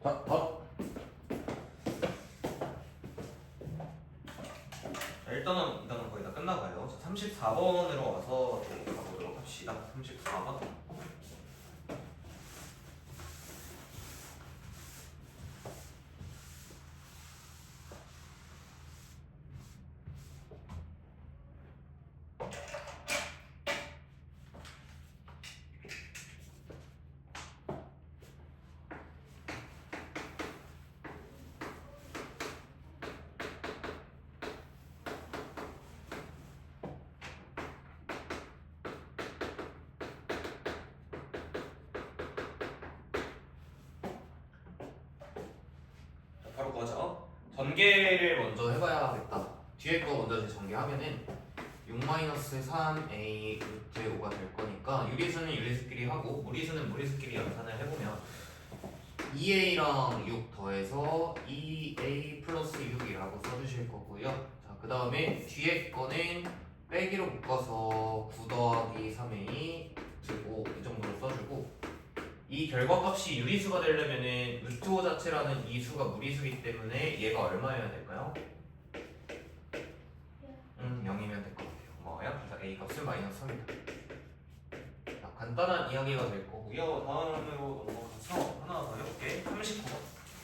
자, 더. 자, 일단은 이단은 거의 다 끝나가요. 자, 34번으로 와서 좀 가보도록 합시다. 34번. 바로 거죠. 전개를 먼저 해봐야겠다. 뒤에 거 먼저 전개하면은 6-3a 루트 5가 될 거니까 유리수는 유리수끼리 하고 무리수는 무리수끼리 연산을 해보면 2a랑 6 더해서 2a 플러스 6이라고 써주실 거고요. 자, 그 다음에 뒤에 거는 빼기로 묶어서 9 더하기 3a 들고 이 정도로 써주고, 이 결과값이 유리수가 되려면은 루트 5 자체라는 이 수가 무리수이기 때문에 얘가 얼마여야 될까요? 0이면 될 것 같아요. 고마워요. 그래서 a 값은 마이너스 3이다. 자, 간단한 이야기가 될 거고요. 다음으로 넘어가서 하나 더 해볼게. 39번.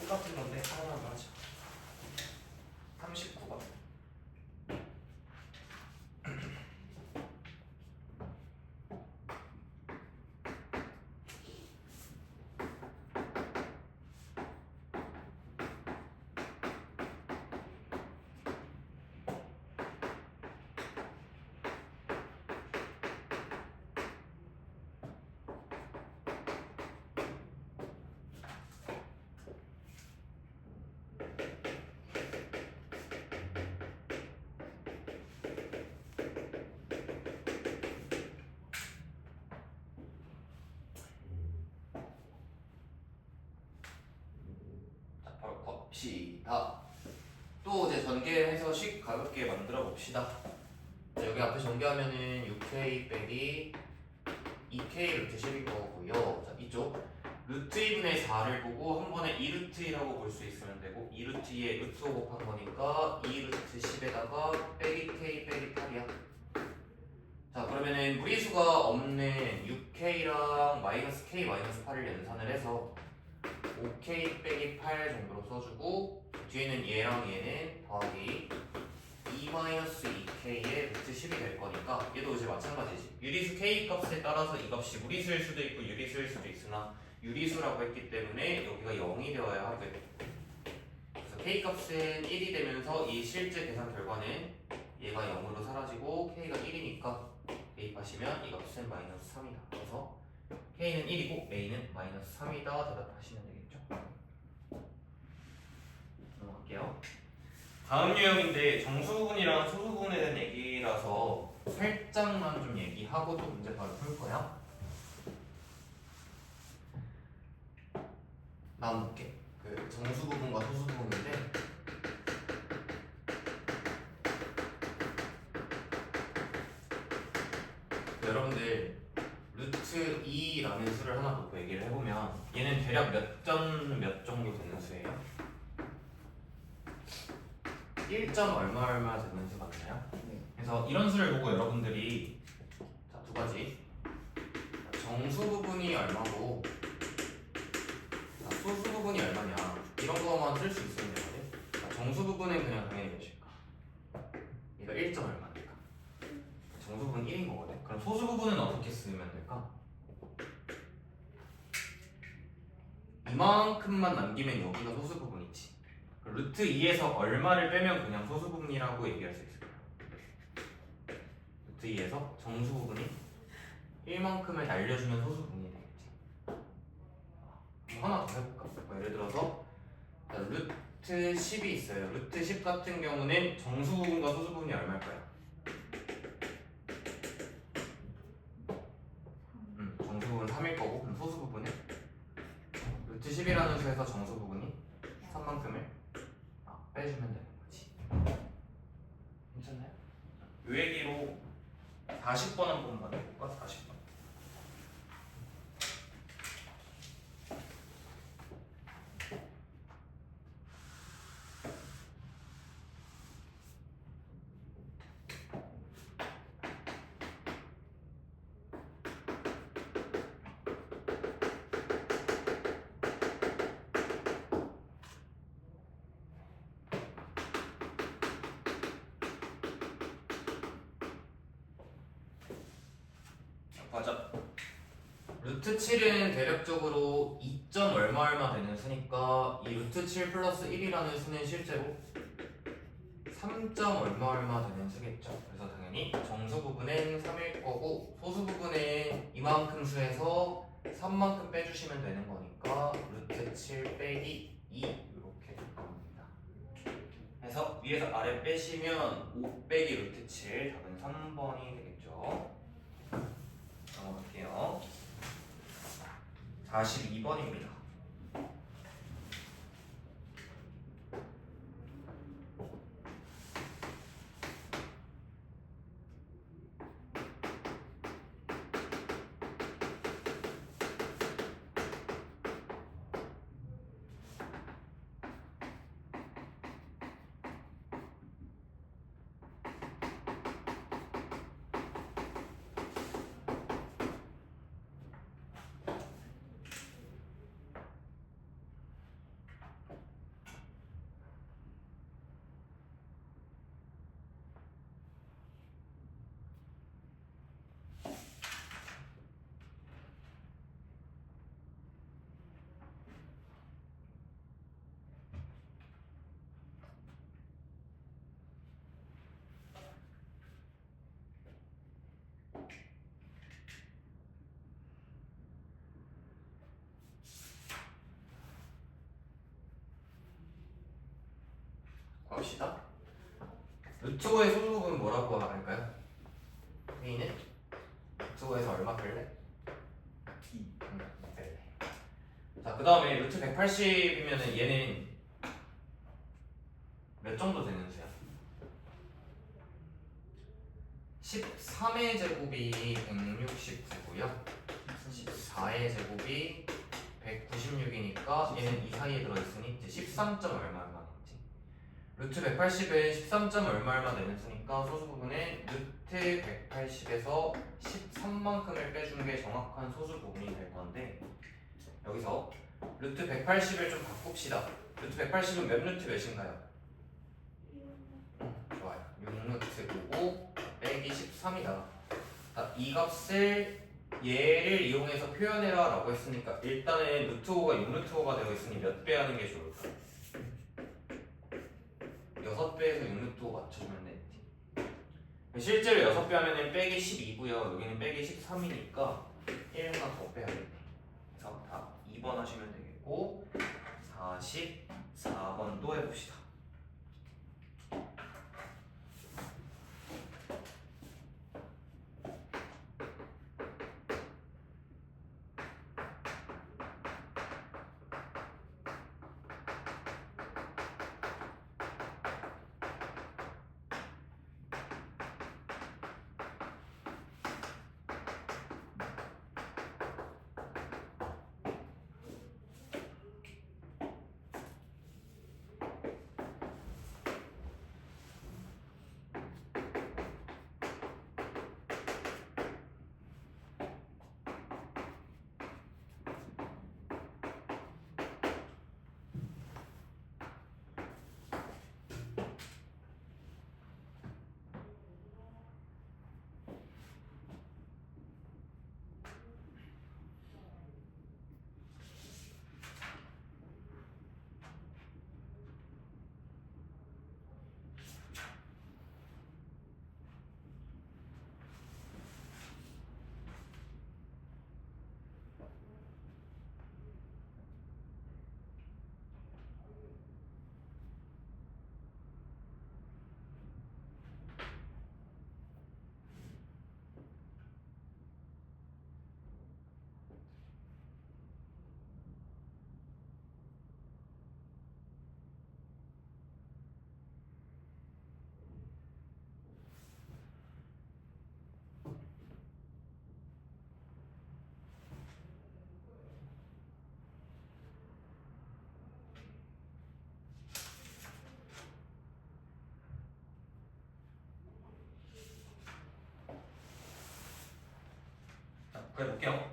똑같은 건데 하나만 더 하자. 39번. 봅시다. 또 이제 전개해서 식 가볍게 만들어 봅시다. 자, 여기 앞에 전개하면은 6k 빼기 2k 루트 10일 거고요. 자, 이쪽 루트 2분의 4를 보고 한 번에 2루트 2라고 볼 수 있으면 되고 2루트 2에 루트 5 곱한 거니까 2루트 10에다가 빼기 k 빼기 8이야. 자, 그러면은 무리수가 없는 6k랑 마이너스 k 마이너스 8을 연산을 해서 5k 빼기 8 정도로 써주고, 뒤에는 얘랑 얘는 더하기 2-2k의 루트 10이 될 거니까 얘도 이제 마찬가지지. 유리수 k 값에 따라서 이 값이 무리수일 수도 있고 유리수일 수도 있으나 유리수라고 했기 때문에 여기가 0이 되어야 하게 돼. 그래서 k 값은 1이 되면서 이 실제 계산 결과는 얘가 0으로 사라지고 k가 1이니까 대입하시면 이 값은 마이너스 3이다. 그래서 k는 1이고 a는 마이너스 3이다 대답하시면 되겠죠. 넘어갈게요. 다음 유형인데 정수분이랑 소수분에 대한 얘기라서 살짝만 좀 얘기하고 또 문제 바로 풀 거야. 나눠 볼게. 그 정수부분과 소수부분인데 여러분들 루트 2라는 수를 하나 놓고 얘기를 해보면 얘는 대략 몇 점 몇 정도 되는 수예요? 1점 얼마 얼마 되는 수 맞나요? 네. 그래서 이런 수를 보고 여러분들이 자, 두 가지 정수 부분이 얼마고 자, 소수 부분이 얼마냐 이런 거만 쓸 수 있으면 되거든. 자, 정수 부분은 그냥 당연히 몇일까? 얘가 1점 얼마니까 정수 부분 1인 거거든. 그럼 소수 부분은 어떻게 쓰면 될까? 이만큼만 남기면 여기가 소수 부분이지. 루트 2에서 얼마를 빼면 그냥 소수 부분이라고 얘기할 수 있을 거야. 루트 2에서 정수 부분이 1만큼을 날려주면 소수 부분이 되겠지. 하나 더 해볼까? 예를 들어서 루트 10이 있어요. 루트 10 같은 경우는 정수 부분과 소수 부분이 얼마일까요? 정수 부분 3일 거고, 그럼 소수 부분은 루트 10이라는 수에서 정수 부분이 3만큼을 빼주면 되는 거지. 괜찮나요? 요 얘기로 40번 한 번만 해볼까? 40번. 맞아. 루트 7은 대략적으로 2점 얼마 얼마 되는 수니까 이 루트 7 플러스 1이라는 수는 실제로 3점 얼마 얼마 되는 수겠죠. 그래서 당연히 정수 부분은 3일 거고 소수 부분은 이만큼 수에서 3만큼 빼주시면 되는 거니까 루트 7 빼기 2 이렇게 나옵니다. 그래서 위에서 아래 빼시면 5 빼기 루트 7 답은 3번이 되겠죠. 넘어갈게요. 42번입니다. 봅시다. 루트 5의 소수 부분 뭐라고 할까요? A는 루트 5에서 얼마 뺄래? 2 뺄래. 자, 그 다음에 루트 180이면은 얘는 몇 정도 되는 수야? 13의 제곱이 169고요 14의 제곱이 196이니까 얘는 이 사이에 들어있으니 이제 13점 얼마 얼마겠지. 루트 180은 13점 얼마 얼마 되는 수니까 소수 부분은 루트 180에서 13만큼을 빼준 게 정확한 소수 부분이 될 건데, 여기서 루트 180을 좀 바꿉시다. 루트 180은 몇 루트 몇인가요? 좋아요. 6루트 5 빼기 13이다. 이 값을 얘를 이용해서 표현해라 라고 했으니까 일단은 루트 5가 6루트 5가 되어 있으니 몇 배 하는 게 좋을까? 6배에서 6루트 5 맞춰주면 되지. 실제로 6배 하면은 빼기 12고요 여기는 빼기 13이니까 1 하나 더 빼야겠네. 그래서 다 2번 하시면 되겠고 44번 또 해봅시다. 그래 볼게요.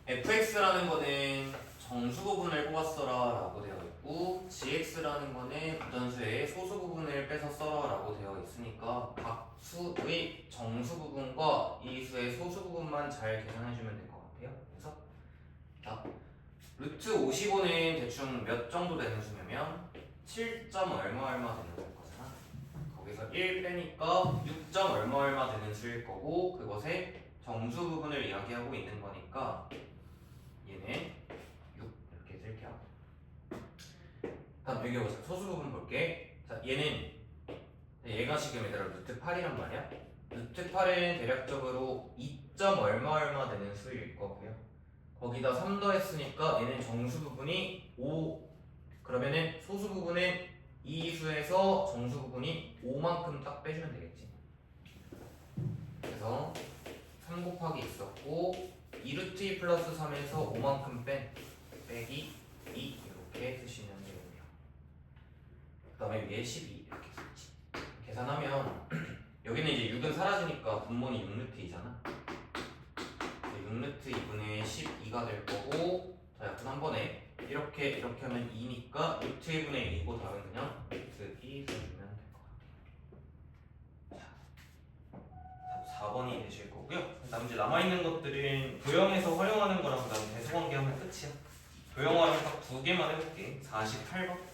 fx라는 거는 정수 부분을 뽑았어라 라고 되어 있고 gx라는 거는 부전수의 소수 부분을 빼서 써라 라고 되어 있으니까 각 수의 정수 부분과 이 수의 소수 부분만 잘 계산해주면 될 것 같아요. 그래서 자, 루트 55는 대충 몇 정도 되는 수냐면 7. 얼마 되는 수일 거잖아. 거기서 1 빼니까 6. 얼마 되는 수일 거고 그것의 정수 부분을 이야기하고 있는 거니까 얘는 6 이렇게 쓸게요. 다음 여기 보자. 소수 부분 볼게. 자, 얘가 지금 얘들아 루트 8이란 말이야. 루트 8은 대략적으로 2. 얼마 되는 수일 거고요. 거기다 3 더했으니까 얘는 정수 부분이 5. 그러면은 소수 부분은 이 수에서 정수 부분이 5만큼 딱 빼주면 되겠지. 그래서 3 곱하기 있었고 2루트 2 플러스 3에서 5만큼 빼기 2 이렇게 쓰시면 되고요. 그 다음에 위에 12 이렇게 쓰지. 계산하면 여기는 이제 6은 사라지니까 분모는 6루트이잖아. 6루트 2분의 12가 될 거고 자 약분 한 번에 이렇게 하면 2니까 루트 1분의 2고 답은 그냥 루트 2 써주면 될 것 같아요. 자, 4번이 되실 거고요. 그다음 이제 남아있는 것들은 도형에서 활용하는 거랑 그다음 배수관계 하면 끝이야. 도형화를 딱 2개만 해볼게. 48번.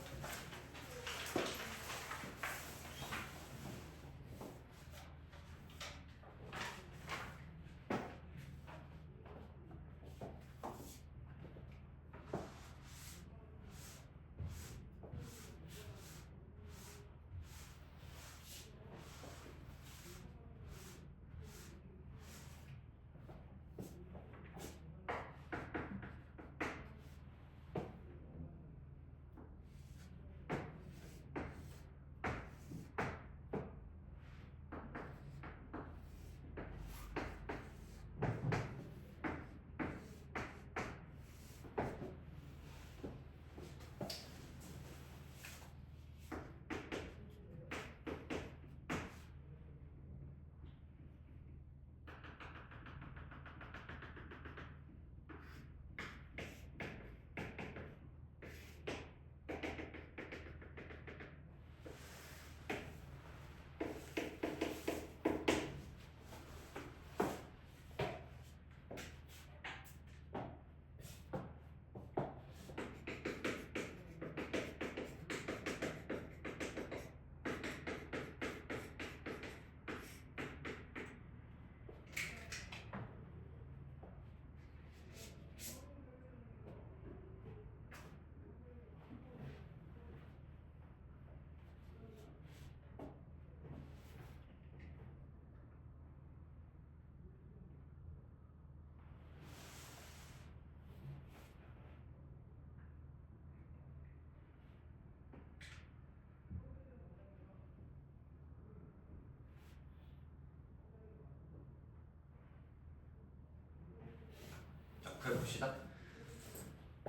봅시다.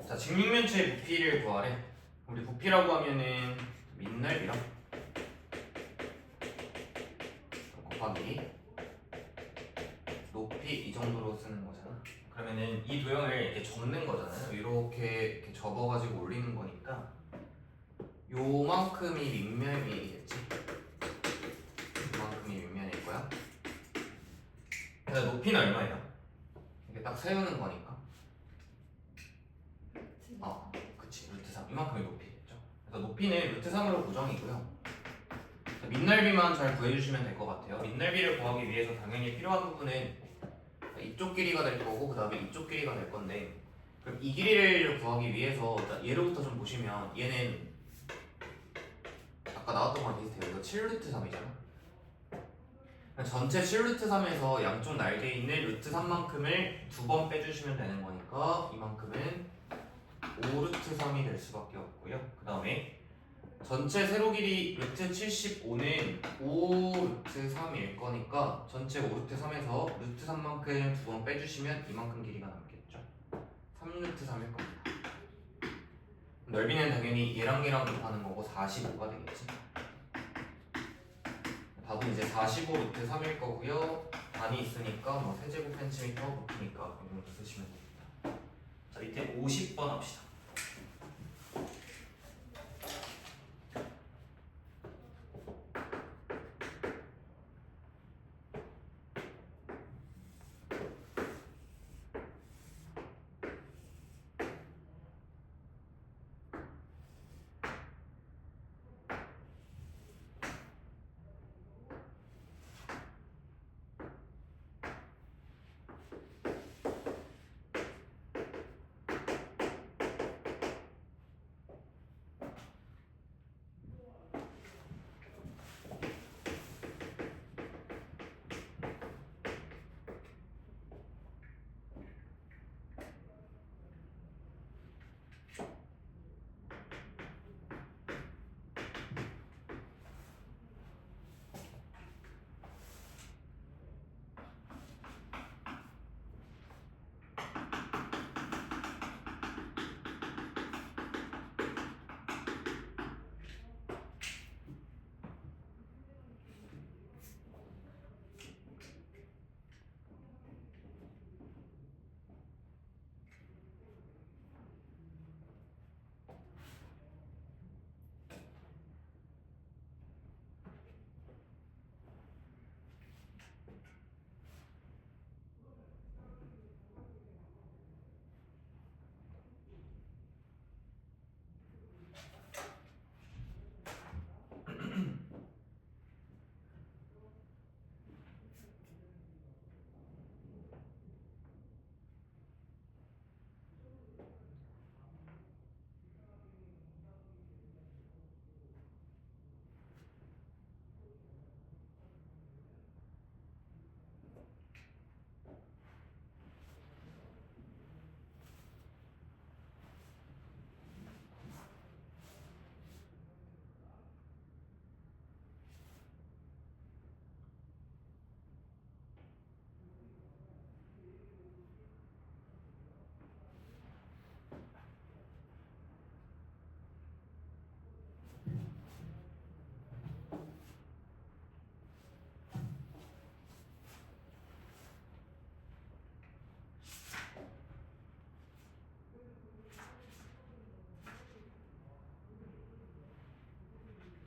자, 직육면체의 부피를 구하래. 우리 부피라고 하면은 밑넓이랑 곱하기 높이 이 정도로 쓰는 거잖아. 그러면은 이 도형을 이렇게 접는 거잖아요. 이렇게 접어가지고 올리는 거니까 요만큼이 밑면이겠지. 요만큼이 밑면일 거야. 그래서 높이는 얼마예요? 이렇게 딱 세우는 거니까. 그치. 루트 3 이만큼이 높이겠죠. 그래서 높이는 루트 3으로 고정이고요. 밑넓이만 잘 구해주시면 될 것 같아요. 밑넓이를 구하기 위해서 당연히 필요한 부분은 이쪽 길이가 될 거고 그 다음에 이쪽 길이가 될 건데, 그럼 이 길이를 구하기 위해서 예로부터 좀 보시면 얘는 아까 나왔던 거랑 비슷해요. 이거 7루트 3이잖아. 전체 7루트 3에서 양쪽 날개에 있는 루트 3만큼을 2번 빼주시면 되는 거니까 이만큼은 5루트 3이 될 수밖에 없고요. 그 다음에 전체 세로 길이 루트 75는 5루트 3일 거니까 전체 5루트 3에서 루트 3만큼 2번 빼주시면 이만큼 길이가 남겠죠. 3루트 3일 겁니다. 넓이는 당연히 얘랑 곱하는 거고 45가 되겠지. 답은 이제 45루트 3일 거고요. 단이 있으니까 뭐 세제곱 센티미터 부피니까 이런 거 쓰시면 됩니다. 자, 밑에 밑에 50번 합시다.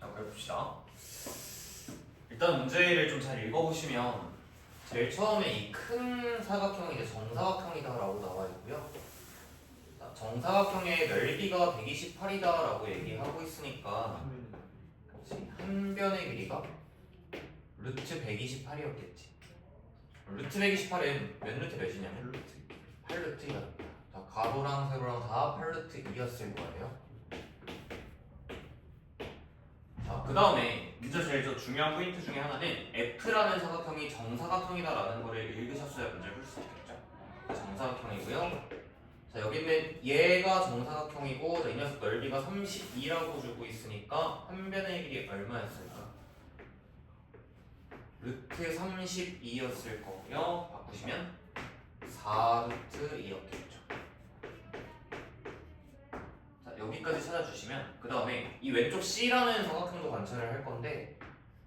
자, 해봅시다. 일단 문제를 좀 잘 읽어보시면 제일 처음에 이 큰 사각형이 이제 정사각형이다라고 나와 있고요. 자, 정사각형의 넓이가 128이다라고 얘기하고 있으니까 그렇지, 한 변의 길이가 루트 128이었겠지. 루트 128은 몇 루트 몇이냐면 8루트가 자, 가로랑 세로랑 다 8루트 2였을 거예요. 자, 그 다음에 문제 제일 중요한 포인트 중에 하나는 F라는 사각형이 정사각형이다라는 거를 읽으셨어야 문제를 풀 수 있겠죠. 정사각형이고요. 자, 여기 있는 얘가 정사각형이고 이 녀석 넓이가 32라고 주고 있으니까 한 변의 길이 얼마였을까? 루트 32였을 거고요. 바꾸시면 4루트 2였겠죠. 자, 여기까지 찾아주시면 그 다음에 이 왼쪽 C라는 사각형도 관찰을 할 건데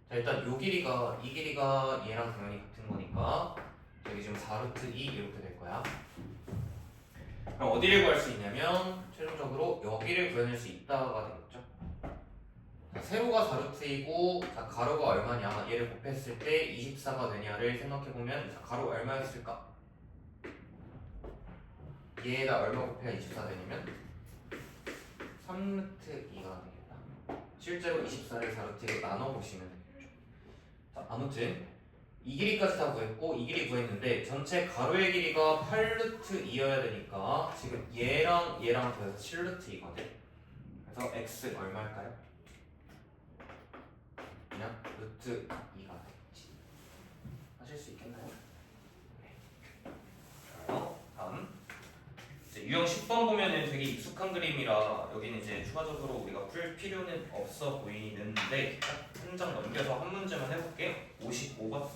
자, 일단 이 길이가 얘랑 당연히 같은 거니까 여기 지금 4루트 2 이렇게 될 거야. 그럼 어디를 구할 수 있냐면 최종적으로 여기를 구해낼 수 있다가 되겠죠. 자, 세로가 4루트이고 자, 가로가 얼마냐 얘를 곱했을 때 24가 되냐를 생각해보면 자, 가로 얼마였을까? 얘가 얼마 곱해야 24 되냐면 3루트 2가 되겠다. 실제로 24를 4루트로 나눠보시면 되겠죠. 자, 아무튼 이 길이까지 다 구했고 이 길이 구했는데 전체 가로의 길이가 8루트 2여야 되니까 지금 얘랑 더해서 7루트 2거든. 그래서 x 얼마일까요? 그냥 루트 2가 되겠지. 하실 수 있겠나요? 네. 다음 이제 유형 10번 보면은 되게 익숙한 그림이라 여기는 이제 추가적으로 우리가 풀 필요는 없어 보이는데 한 장 넘겨서 한 문제만 해볼게. 55번.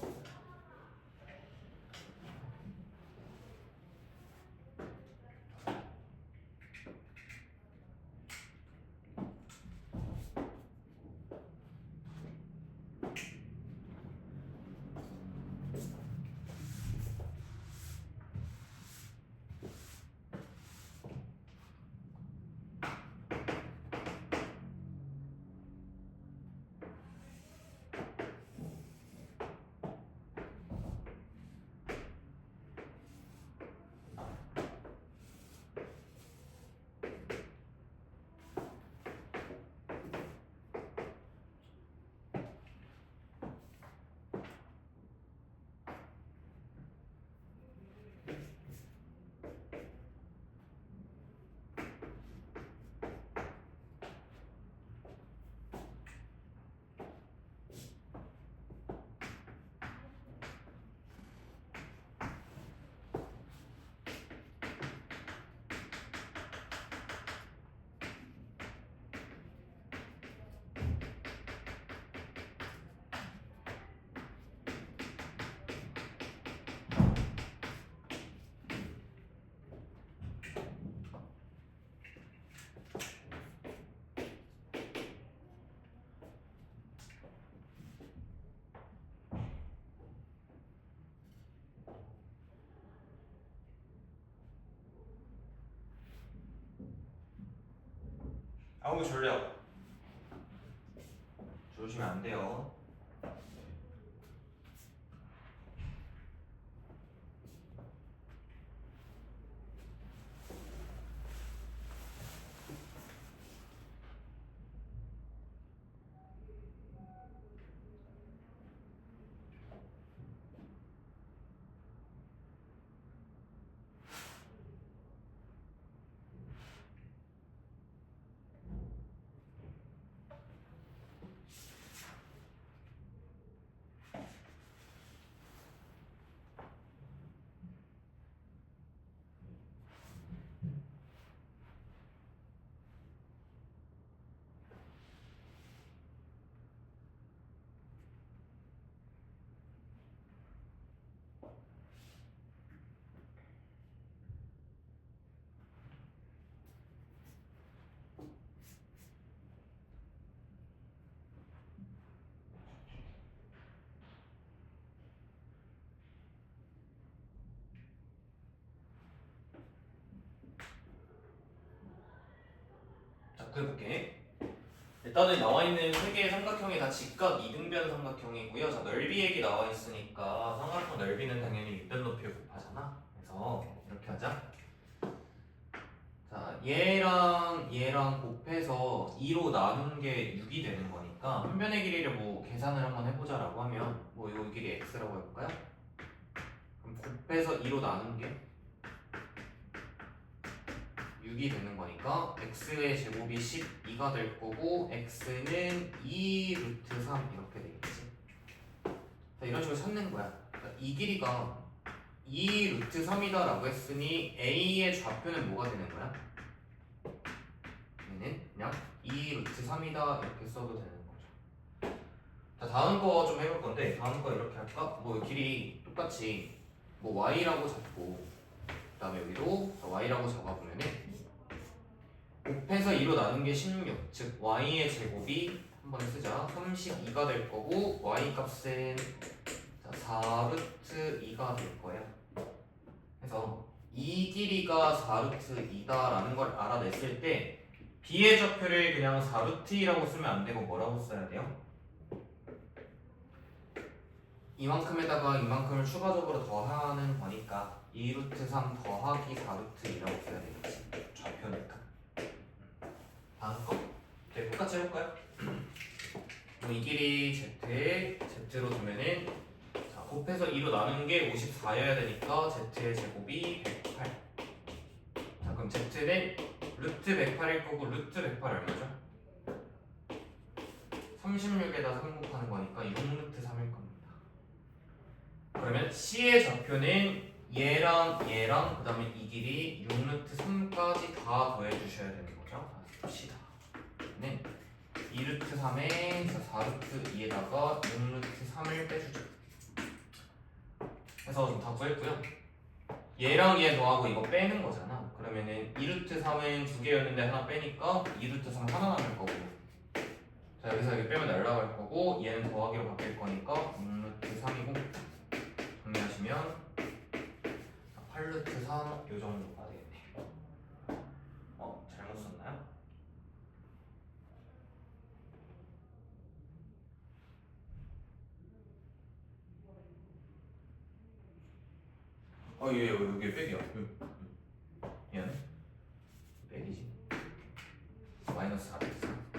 아우 졸려. 주무시면 안 돼요. 자, 그려볼게. 일단은 나와 있는 세 개의 삼각형이 다 직각 이등변 삼각형이고요. 자, 넓이 얘기 나와 있으니까 삼각형 넓이는 당연히 밑변 높이를 곱하잖아. 그래서 이렇게 하자. 자, 얘랑 곱해서 2로 나눈 게 6이 되는 거니까 한 변의 길이를 뭐 계산을 한번 해보자라고 하면 뭐 요 길이 x라고 해볼까요? 그럼 곱해서 2로 나눈 게 6이 되는 거니까 x의 제곱이 12가 될 거고 x는 2 루트 3 이렇게 되겠지. 자, 이런 식으로 찾는 거야. 그러니까 이 길이가 2 루트 3이다 라고 했으니 a의 좌표는 뭐가 되는 거야? 얘는 그냥 2 루트 3이다 이렇게 써도 되는 거죠. 자, 다음 거 좀 해볼 건데 다음 거 이렇게 할까? 뭐 길이 똑같이 뭐 y라고 잡고 그 다음에 여기도 y라고 잡아보면은 곱해서 2로 나눈 게 16, 즉 y의 제곱이 한번 쓰자 32가 될 거고 y 값은 4루트 2가 될 거예요. 그래서 이 길이가 4루트 2다 라는 걸 알아냈을 때 b의 좌표를 그냥 4루트 2라고 쓰면 안 되고 뭐라고 써야 돼요? 이만큼에다가 이만큼을 추가적으로 더하는 거니까 2루트 3 더하기 4루트 2라고 써야 되겠지. 좌표니까. 다음 거. 네, 똑같이 해볼까요? 뭐 이 길이 z에 z로 두면은 자, 곱해서 2로 나눈 게 54여야 되니까 z의 제곱이 108. 자, 그럼 z는 루트 108일 거고 루트 108 얼마죠? 36에다 3 곱하는 거니까 6루트 3일 겁니다. 그러면 c의 좌표는 얘랑 그 다음에 이 길이 6루트 3까지 다 더해주셔야 되는 거죠. 봅시다. 는 2루트 3에 4루트 2에다가 6루트 3을 빼주죠. 해서 다 구했고요. 얘랑 얘 더하고 이거 빼는 거잖아. 그러면은 2루트 3은 두 개였는데 하나 빼니까 2루트 3 하나 남을 거고, 자 여기서 여기 빼면 날라갈 거고 얘는 더하기로 바뀔 거니까 6루트 3이고 정리하시면 8루트 3 요 정도가 되겠네. 잘못 썼나요? 얘 여기 백이야. 얘는 백이지. 마이너스 4루트 3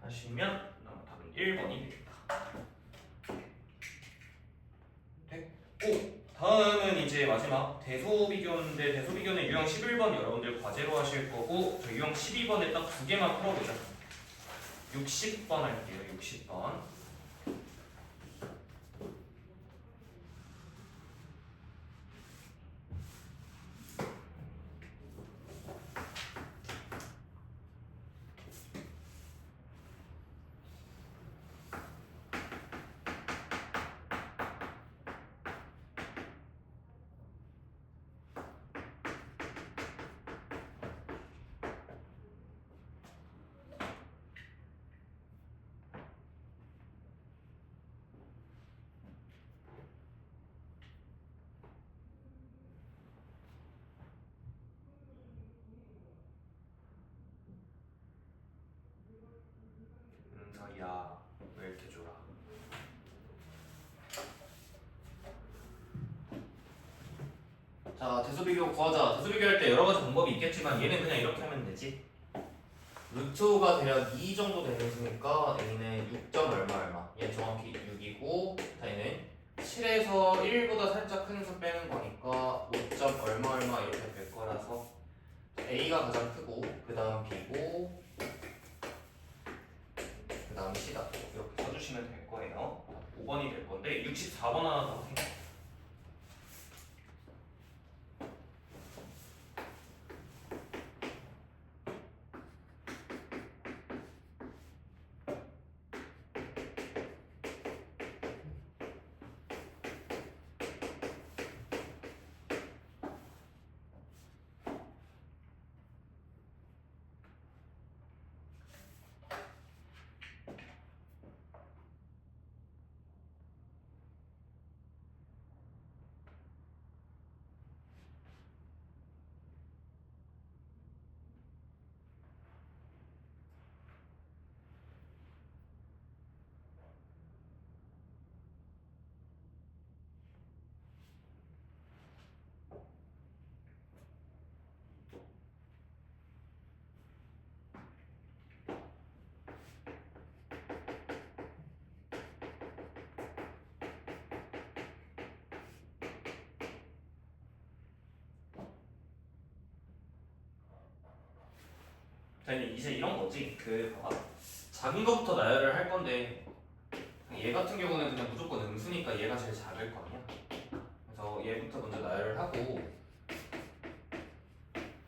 하시면 답은 1번이 되겠다. 됐고, 다음은 이제 마지막 대소비교인데 대소비교는 유형 11번 여러분들 과제로 하실 거고 저 유형 12번에 딱 두 개만 풀어보자. 60번 할게요. 60번. 대수비교 구하자. 대수비교 할 때 여러 가지 방법이 있겠지만 얘는 그냥 이렇게 하면 되지. 루트 5가 대략 2 정도 되니까 A는 6점 얼마 얘 정확히 6이고 얘는 7에서 1보다 살짝 큰 수 빼는 거니까 5점 얼마 이렇게 될 거라서 A가 가장 크고 그 다음 B고 그 다음 C다 이렇게 써주시면 될 거예요. 5번이 될 건데 64번 하나 더 생각. 자 이제 이런 거지. 그 봐봐. 작은 거부터 나열을 할 건데 얘 같은 경우는 그냥 무조건 음수니까 얘가 제일 작을 거 아니야. 그래서 얘부터 먼저 나열을 하고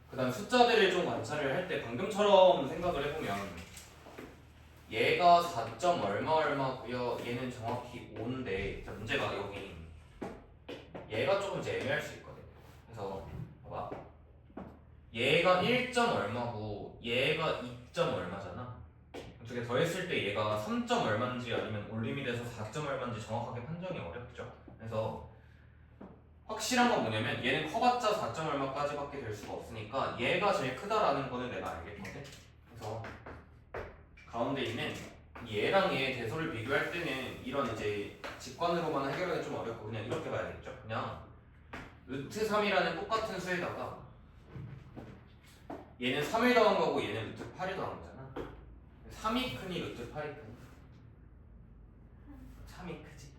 그 다음 숫자들을 좀 관찰을 할 때 방금처럼 생각을 해보면 얘가 4점 얼마고요. 얘는 정확히 5인데 문제가 여기 얘가 조금 이제 애매할 수 있거든. 그래서 봐봐. 얘가 1점 얼마고 얘가 2점 얼마잖아. 어떻게 더했을 때 얘가 3점 얼마인지 아니면 올림이 돼서 4점 얼마인지 정확하게 판정이 어렵죠. 그래서 확실한 건 뭐냐면 얘는 커봤자 4점 얼마까지밖에 될 수가 없으니까 얘가 제일 크다라는 거는 내가 알겠거든. 그래서 가운데 있는 얘랑 얘의 대소를 비교할 때는 이런 이제 직관으로만 해결하기 좀 어렵고 그냥 이렇게 봐야겠죠. 그냥 루트 3이라는 똑같은 수에다가 얘는 3을 더한 거고 얘는 루트 8을 더한 거잖아. 3이 크니 루트 8이 크니? 3이 크지.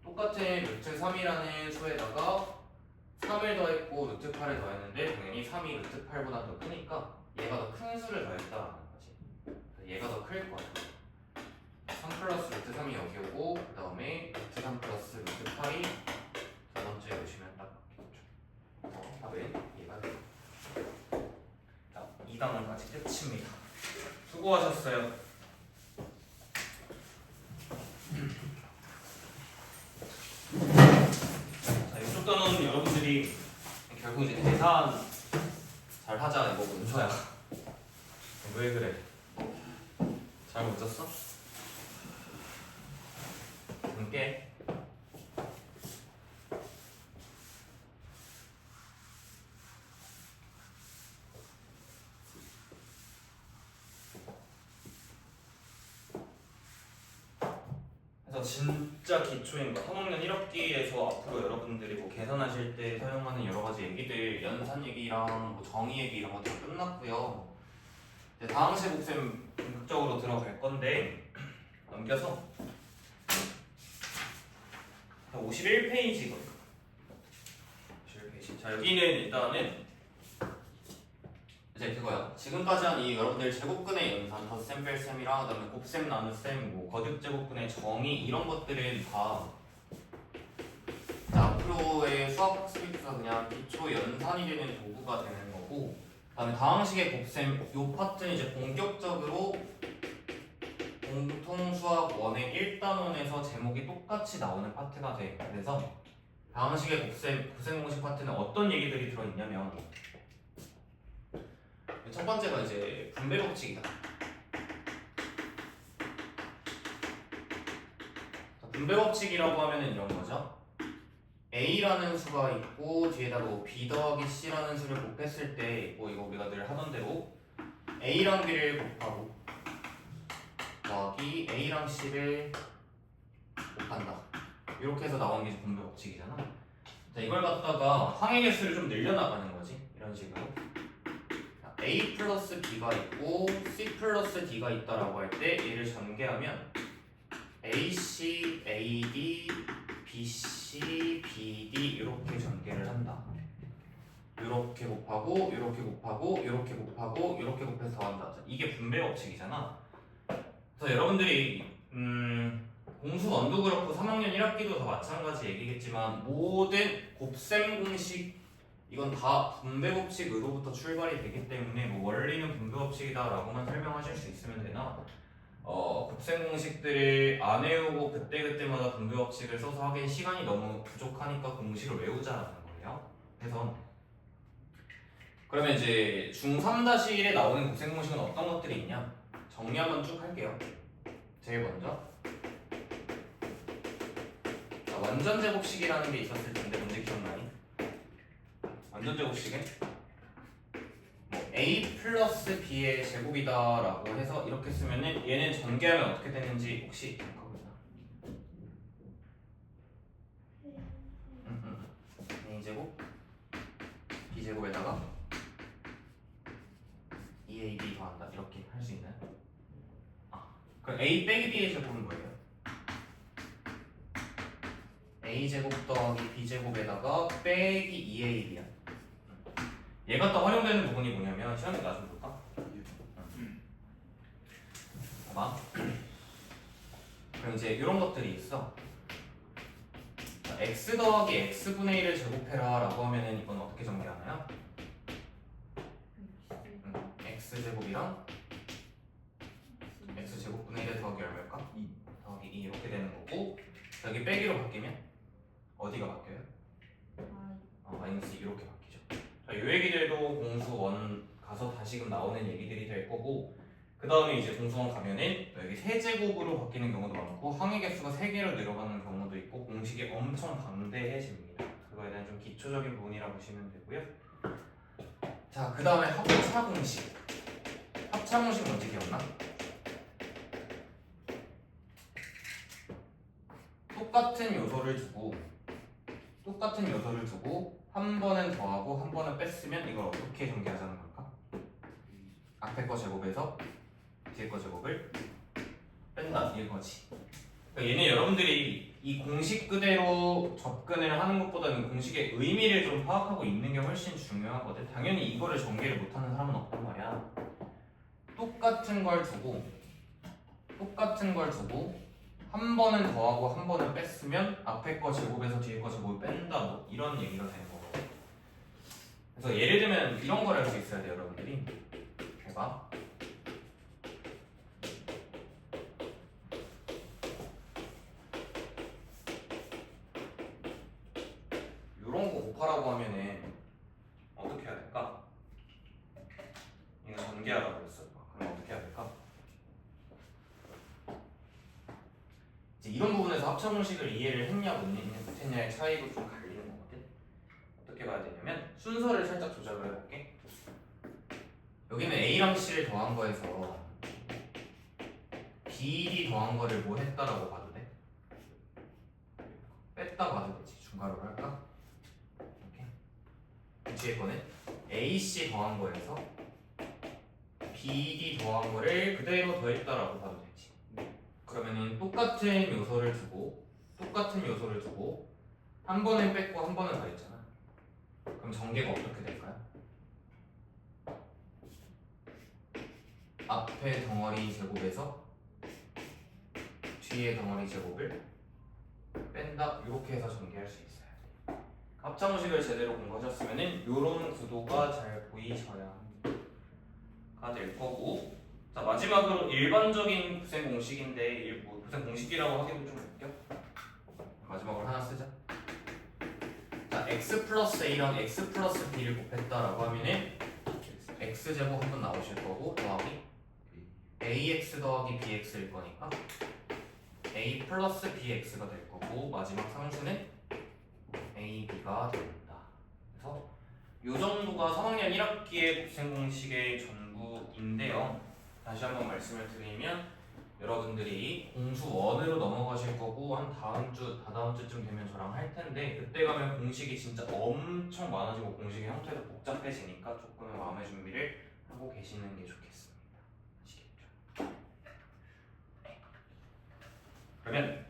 똑같은 루트 3이라는 수에다가 3을 더했고 루트 8을 더했는데 당연히 3이 루트 8보다 더 크니까 얘가 더 큰 수를 더했다라는 거지. 얘가 더 클 거야. 3 플러스 루트 3이 여기 오고 그 다음에 루트 3 플러스 루트 8이 두 번째에 오시면 딱 맞겠죠. 답은 얘가 돼요. 2단원까지 끝입니다. 수고하셨어요. 자, 이쪽 단원은 여러분들이 결국 이제 계산 잘 하자 이거 문서야. 왜 그래? 잘 못 잤어? 함께. 진짜 기초인 거 3학년 1학기에서 앞으로 여러분들이 뭐 계산하실 때 사용하는 여러 가지 얘기들 연산 얘기랑 뭐 정의 얘기 이런 거 다 끝났고요. 이제 다음 시복셈 본격적으로 들어갈 건데 넘겨서 51페이지거든요. 51페이지. 자 여기는 일단은 이제 그거야. 지금까지 한 이 여러분들 제곱근의 연산, 덧셈, 뺄셈이랑 그다음에 곱셈, 나눗셈, 뭐 거듭 제곱근의 정의 이런 것들은 다 앞으로의 수학 학습에서 그냥 기초 연산이 되는 도구가 되는 거고, 그다음에 다항식의 곱셈 요 파트는 이제 본격적으로 공통 수학 1의 1단원에서 제목이 똑같이 나오는 파트가 돼. 그래서 다항식의 곱셈 공식 파트는 어떤 얘기들이 들어있냐면 첫 번째가 이제 분배 법칙이다. 분배 법칙이라고 하면은 이런 거죠. A라는 수가 있고 뒤에다가 뭐 B 더하기 C라는 수를 곱했을 때 뭐 이거 우리가 늘 하던 대로 A랑 B를 곱하고 더하기 A랑 C를 곱한다. 이렇게 해서 나오는 게 분배 법칙이잖아. 자, 이걸 갖다가 항의 개수를 좀 늘려나가는 거지. 이런 식으로. A 플러스 B가 있고 C 플러스 D가 있다라고 할 때 얘를 전개하면 AC, AD, BC, BD 이렇게 전개를 한다. 이렇게 곱하고 이렇게 곱하고 이렇게 곱하고 이렇게 곱해서 더한다. 자, 이게 분배 법칙이잖아. 그래서 여러분들이 공수 원도 그렇고 3학년 1학기도 다 마찬가지 얘기겠지만 모든 곱셈 공식 이건 다 분배 법칙으로부터 출발이 되기 때문에 뭐 원리는 분배 법칙이다라고만 설명하실 수 있으면 되나 곱셈 공식들을 안 외우고 그때그때마다 분배 법칙을 써서 하기엔 시간이 너무 부족하니까 공식을 외우자라는 거예요. 그래서 그러면 이제 중3-1에 나오는 곱셈 공식은 어떤 것들이 있냐? 정리 한번 쭉 할게요. 제일 먼저 자, 완전 제곱식이라는 게 있었을 텐데 문제 기억나니? 완전 제곱식은 뭐 A 플러스 B의 제곱이다라고 해서 이렇게 쓰면은 얘는 전개하면 어떻게 되는지 혹시 기억하거나? A 제곱 B 제곱에다가 2AB 더한다 이렇게 할 수 있나요? 그럼 A 빼기 B의 제곱은 뭐예요? A 제곱 더하기 B 제곱에다가 빼기 2AB야. 얘가 또 활용되는 부분이 뭐냐면 시험에 나 좀 볼까? 봐봐. 그럼 이제 이런 것들이 있어. 자, x 더하기 x분의 1을 제곱해라 라고 하면은 이건 어떻게 전개하나요? x제곱이랑 x제곱분의 1에 더하기 얼마일까? 2 더하기 2 이렇게 되는 거고 여기 빼기로 바뀌면 어디가 바뀌어요? 마이너스 이렇게 바뀌죠. 자, 이 얘기들도 공수원 가서 다시금 나오는 얘기들이 될 거고 그 다음에 이제 공수원 가면은 여기 세제곱으로 바뀌는 경우도 많고 항의 개수가 3개로 늘어가는 경우도 있고 공식이 엄청 방대해집니다. 그거에 대한 좀 기초적인 부분이라고 보시면 되고요. 자, 그 다음에 합차 공식. 합차 공식 뭔지 기억나? 똑같은 요소를 두고 한 번은 더하고 한 번은 뺐으면 이걸 어떻게 전개하자는 걸까? 앞에 거 제곱에서 뒤에 거 제곱을 뺀다 이거지. 그러니까 얘는 여러분들이 이 공식 그대로 접근을 하는 것보다는 공식의 의미를 좀 파악하고 있는 게 훨씬 중요하거든. 당연히 이거를 전개를 못하는 사람은 없단 말이야. 똑같은 걸 두고 한 번은 더하고 한 번은 뺐으면 앞에 거 제곱에서 뒤에 거 제곱을 뺀다 뭐 이런 얘기가 되는 거거든. 그래서 예를 들면 이런 걸 할 수 있어야 돼요 여러분들이. 해봐. 요런 거 곱하라고 하면은 어떻게 해야 될까? 이거 전개하라고 그랬어. 그럼 어떻게 해야 될까? 이제 이런 부분에서 합차 공식을 이해를 했냐 못했냐의 차이도 좀 갈리는 거거든. 어떻게 봐야 되냐면 순서를 살짝 조작을 해볼게. 여기는 A랑 C를 더한 거에서 B 더한 거를 뭐 했다라고 봐도 돼? 뺐다 봐도 되지. 중괄호로 할까? 이렇게. 뒤에 거는 AC 더한 거에서 BD 더한 거를 그대로 더했다라고 봐도 되지. 그러면은 똑같은 요소를 두고 한 번은 뺐고 한 번은 더했잖아. 그럼 전개가 어떻게 될까요? 앞에 덩어리 제곱에서 뒤에 덩어리 제곱을 뺀다 이렇게 해서 전개할 수 있어요. 합차공식을 제대로 공부하셨으면은 이런 구도가 잘 보이셔야 될 거고. 자, 마지막으로 일반적인 곱셈 공식인데 뭐 곱셈 공식이라고 하기도 좀 웃겨. 마지막으로 하나 쓰자. 자, x 플러스 a랑 x 플러스 b를 곱했다라고 하면은 x 제곱 한번 나오실 거고 더하기 ax 더하기 bx일 거니까 a 플러스 bx가 될 거고 마지막 상수는 ab가 됩니다. 그래서 요 정도가 3학년 1학기의 곱셈 공식의 전부인데요. 다시 한번 말씀을 드리면 여러분들이 공수 원으로 넘어가실 거고 한 다음 주, 다다음 주쯤 되면 저랑 할 텐데 그때 가면 공식이 진짜 엄청 많아지고 공식의 형태도 복잡해지니까 조금의 마음의 준비를 하고 계시는 게 좋겠습니다. 아시겠죠? 그러면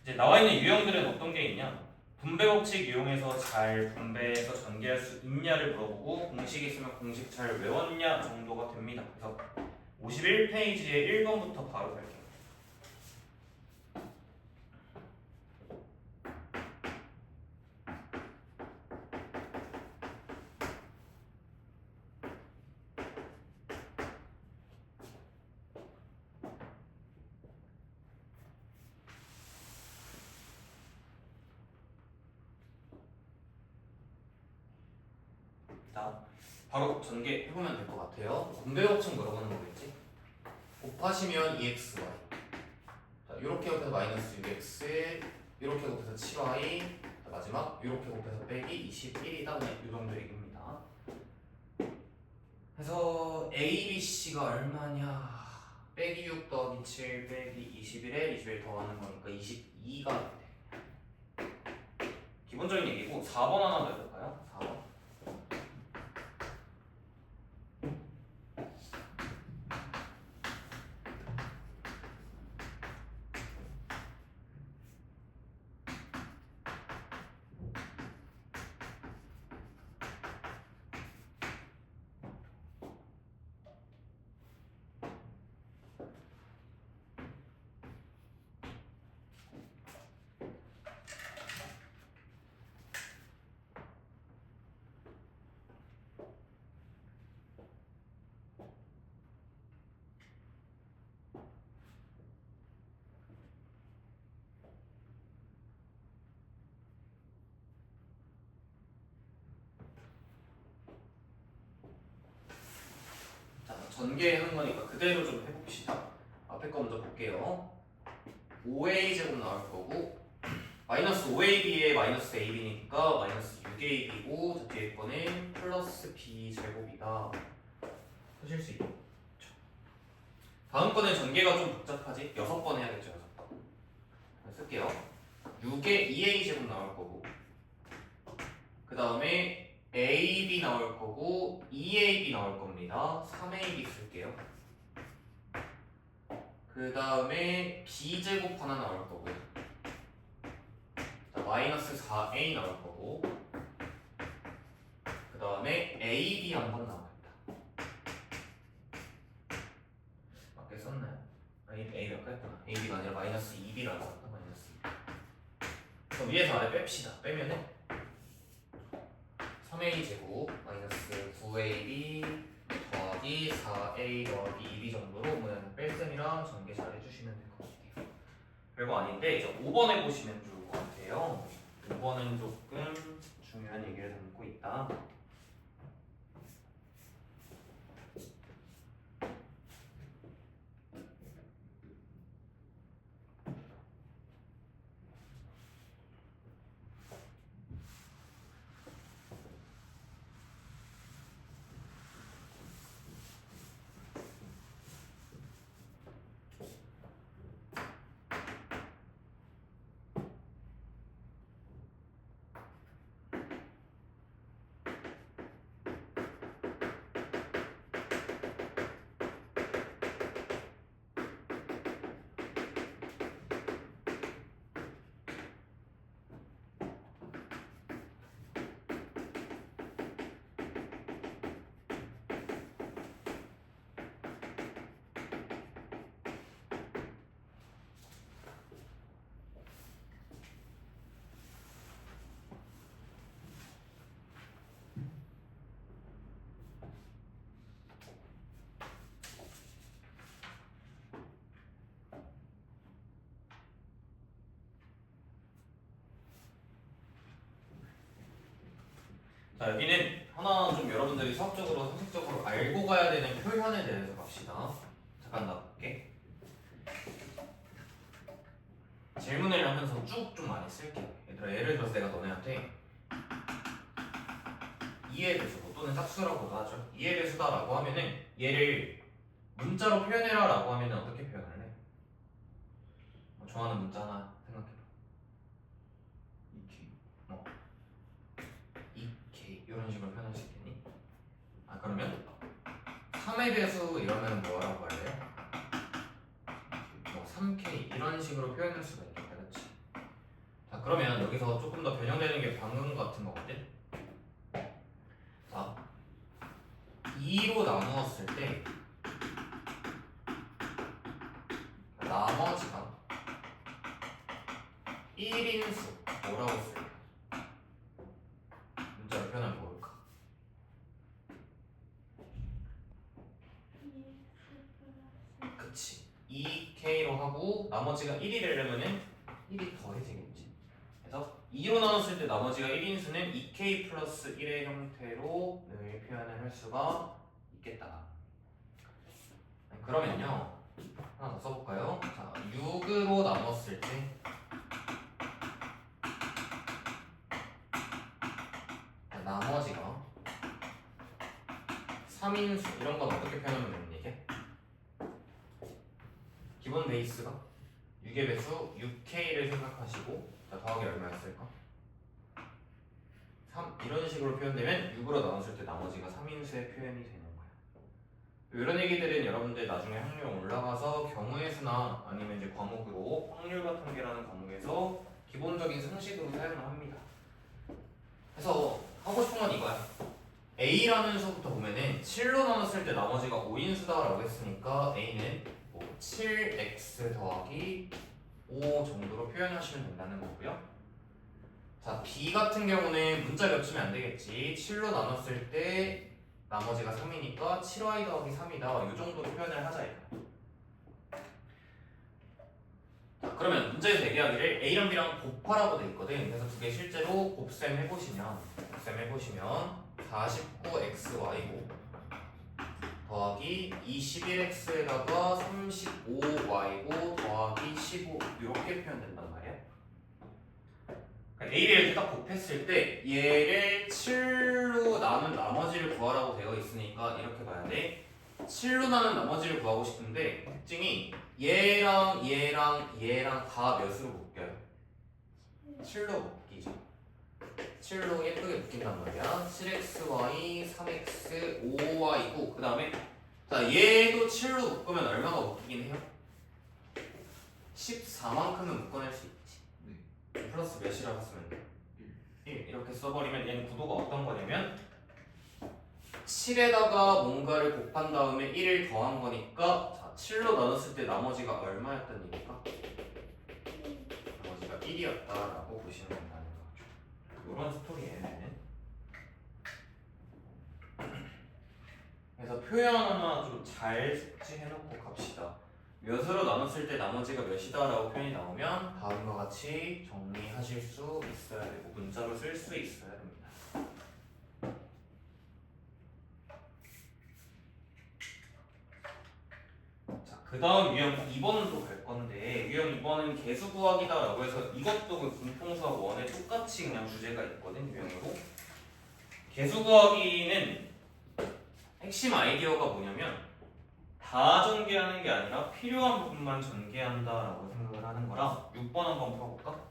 이제 나와 있는 유형들은 어떤 게 있냐? 분배 법칙 이용해서 잘 분배해서 전개할 수 있냐를 물어보고 공식이 있으면 공식 잘 외웠냐 정도가 됩니다. 그래서 51페이지에 1번부터 바로 갈게요. 자, 바로 전개해보면 될 것 같아요. 분배 법칙 물어보는 거겠지? 곱하시면 2xy. 자, 이렇게 곱해서 마이너스 6x, 이렇게 곱해서 7y, 자, 마지막 이렇게 곱해서 빼기 21이다. 그냥 이 정도 얘기입니다. 그래서 A, B, C가 얼마냐? 빼기 6 더하기 7 빼기 21에 21 더하는 거니까 22가 돼. 기본적인 얘기고 4번 하나 더 해볼까요? 4번. 전개한 거니까 그대로 좀 해봅시다. 앞에 거 먼저 볼게요. 5a 제곱 나올 거고 마이너스 5ab에 마이너스 ab니까 마이너스 6ab고 뒤에 거는 플러스 b 제곱이다. 하실 수 있죠? 다음 거는 전개가 좀 복잡하지? 6번 해야겠죠. 6번. 쓸게요. 6에 2a 제곱 나올 거고 그 다음에 AB 나올 거고 2AB 나올 겁니다. 3AB 쓸게요. 그 다음에 B제곱 하나 나올 거고요. 자, 마이너스 4A 나올 거고 그 다음에 AB 한번 나오겠다. 맞게 썼나요? A 몇 개였구나. AB가 아니라 마이너스 2B라고 썼다. 마이너스 2B. 그럼 위에서 아래 뺍시다. 빼면은 3a 제곱 마이너스 9ab 더하기 4a 더하기 2b 정도로 모양을 뺄셈이랑 전개 잘 해주시면 될 것 같아요. 별거 아닌데 이제 5번 해보시면 좋을 것 같아요. 5번은 조금 중요한 얘기를 담고 있다. 자, 여기는 하나 좀 여러분들이 수학적으로 상식적으로 알고 가야 되는 표현에 대해서 갑시다. 잠깐 나볼게. 질문을 하면서 쭉 좀 많이 쓸게요. 얘들아, 예를 들어서 내가 너네한테 이해 배수고 또는 짝수라고도 하죠. 이해 배수다라고 하면은 얘를 문자로 표현해라라고 하면은 어떻게 표현할래? 좋아하는 문자 하나 생각해봐. 2K 2K 이런 식으로 표현할 수 있겠니? 아 그러면 3의 배수 이러면 뭐라고 할래요? 3K 이런 식으로 표현할 수가 있겠다, 그렇지? 자 그러면 여기서 조금 더 변형되는 게 방금 같은 거거든. 자 2로 나누었을 때 나머지가 1인수 뭐라고 쓸까? 문자로 표현하면 뭘까? 그치 2K로 하고 나머지가 1이 되려면은 1이 더해지겠지. 그래서 2로 나눴을 때 나머지가 1인수는 2K 플러스 1의 형태로 늘 표현을 할 수가 있겠다. 그러면요 하나 더 써볼까요? 자 6으로 나눴을 때 나머지가 3인수 이런 건 어떻게 표현하면 되는 얘기야? 기본 베이스가 6의 배수 6K를 생각하시고 자 더하기 얼마였을까? 3 이런 식으로 표현되면 6으로 나눴을 때 나머지가 3인수의 표현이 되는 거야. 이런 얘기들은 여러분들 나중에 확률 올라가서 경우의 수나 아니면 이제 과목으로 확률과 통계라는 과목에서 기본적인 상식으로 사용을 합니다. 그래서 하고 싶은 건 이거야. A라는 수부터 보면은 7로 나눴을 때 나머지가 5인수다라고 했으니까 A는 뭐 7x 더하기 5 정도로 표현하시면 된다는 거고요. 자 B 같은 경우는 문자 겹치면 안 되겠지. 7로 나눴을 때 나머지가 3이니까 7y 더하기 3이다. 이 정도로 표현을 하자 이거. 자 그러면 문제에서 얘기하기를 A랑 B랑 곱하라고 돼 있거든. 그래서 두 개 실제로 곱셈 해보시면 49xy고 더하기 21x에다가 35y고 더하기 15 이렇게 표현된단 말이야. 그러니까 A를 이렇게 딱 곱했을 때 얘를 7로 나눈 나머지를 구하라고 되어 있으니까 이렇게 봐야 돼. 7로 나눈 나머지를 구하고 싶은데 특징이 얘랑 다 몇으로 묶여요? 7로 묶이죠. 7로 예쁘게 묶인단 말이야. 7xy, 3x, 5y고 그 다음에 자 얘도 7로 묶으면 얼마가 묶이긴 해요? 14만큼은 묶어낼 수 있지. 플러스 몇이라고 쓰면 돼? 1 이렇게 써버리면 얘는 구도가 어떤 거냐면 7에다가 뭔가를 곱한 다음에 1을 더한 거니까 자 7로 나눴을 때 나머지가 얼마였던 얘기일까? 나머지가 1이었다라고 보시면 된다는 거죠. 이런 스토리예요 얘는. 그래서 표현 하나 좀 잘 숙지해놓고 갑시다. 몇으로 나눴을 때 나머지가 몇이다 라고 표현이 나오면 다음과 같이 정리하실 수 있어야 되고 문자로 쓸 수 있어야 됩니다. 자, 그 다음 유형 2번으로 갈 건데 유형 2번은 개수 구하기다 라고 해서 이것도 그 공통수학 1에 똑같이 그냥 주제가 있거든. 유형으로 개수 구하기는 핵심 아이디어가 뭐냐면 다 전개하는 게 아니라 필요한 부분만 전개한다라고 생각을 하는 거라 6번 한번 풀어볼까?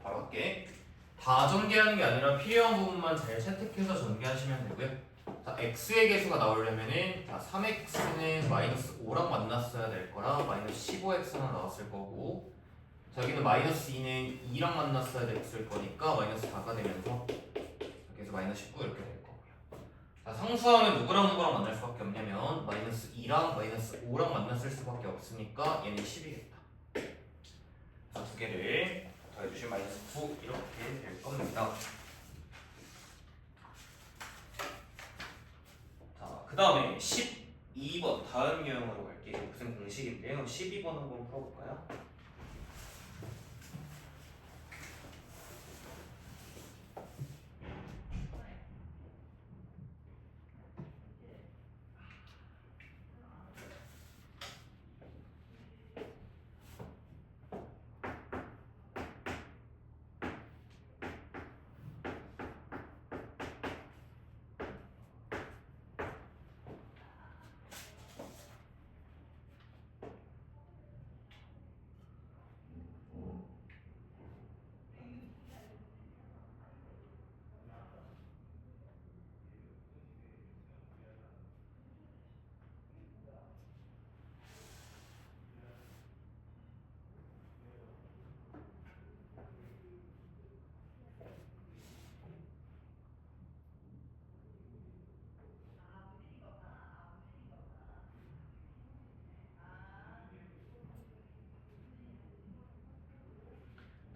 바로 할게. 다 전개하는 게 아니라 필요한 부분만 잘 채택해서 전개하시면 되고요. 자, x의 개수가 나오려면은 자, 3x는 마이너스 5랑 만났어야 될 거라 마이너스 15x가 나왔을 거고 자, 여기는 마이너스 2는 2랑 만났어야 됐을 거니까 마이너스 4가 되면서 그래서 마이너스 19 이렇게 될 거고요. 자, 상수항은 누구랑 만날 수밖에 없냐면 마이너스 2랑 마이너스 5랑 만났을 수밖에 없으니까 얘는 10이겠다. 자, 두 개를 더해주시면 마이너스 9 이렇게 될 겁니다. 자, 그 다음에 12번 다음 유형으로 갈게요. 무슨 공식인데요. 12번 한번 풀어볼까요?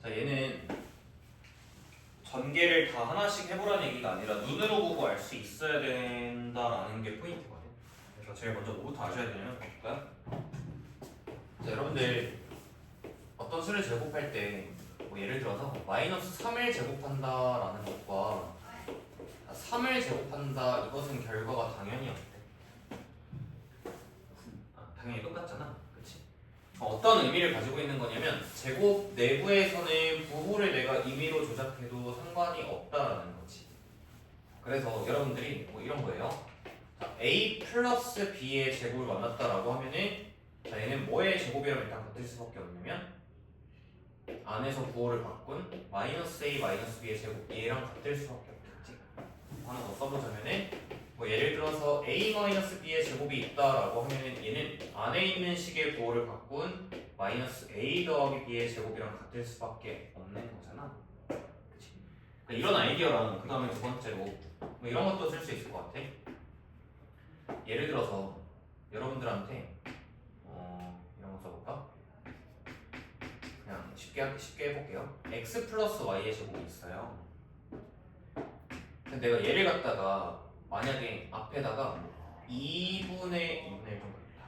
자, 얘는 전개를 다 하나씩 해보라는 얘기가 아니라 눈으로 보고 알 수 있어야 된다라는 게 포인트거든요. 그래서 제일 먼저 뭐부터 아셔야 되냐면 볼까요? 자, 여러분들 어떤 수를 제곱할 때 뭐 예를 들어서 마이너스 3을 제곱한다라는 것과 3을 제곱한다 이것은 결과가 당연히 어때? 당연히 똑같잖아. 그치? 어떤 의미를 가지고 있는 거냐면 제곱 내부에서는 부호를 내가 임의로 조작해도 상관이 없다라는 거지. 그래서 여러분들이 뭐 이런 거예요. 자, A 플러스 B의 제곱을 만났다라고 하면은 자, 얘는 뭐의 제곱이라면 일단 같을 수밖에 없냐면 안에서 부호를 바꾼 마이너스 A 마이너스 B의 제곱 얘랑 같을 수밖에 없겠지. 하나 더 써보자면은 뭐 예를 들어서 A 마이너스 B의 제곱이 있다라고 하면은 얘는 안에 있는 식의 부호를 바꾼 마이너스 A 더하기 B의 제곱이랑 같을 수밖에 없는 거잖아. 그치? 그러니까 이런 아이디어랑 그 다음에 두 번째로 뭐 이런 것도 쓸 수 있을 것 같아. 예를 들어서 여러분들한테 이런 거 써볼까? 그냥 쉽게 해볼게요. x 플러스 y의 제곱이 있어요. 근데 내가 얘를 갖다가 만약에 앞에다가 2분의 1좀 그렇다.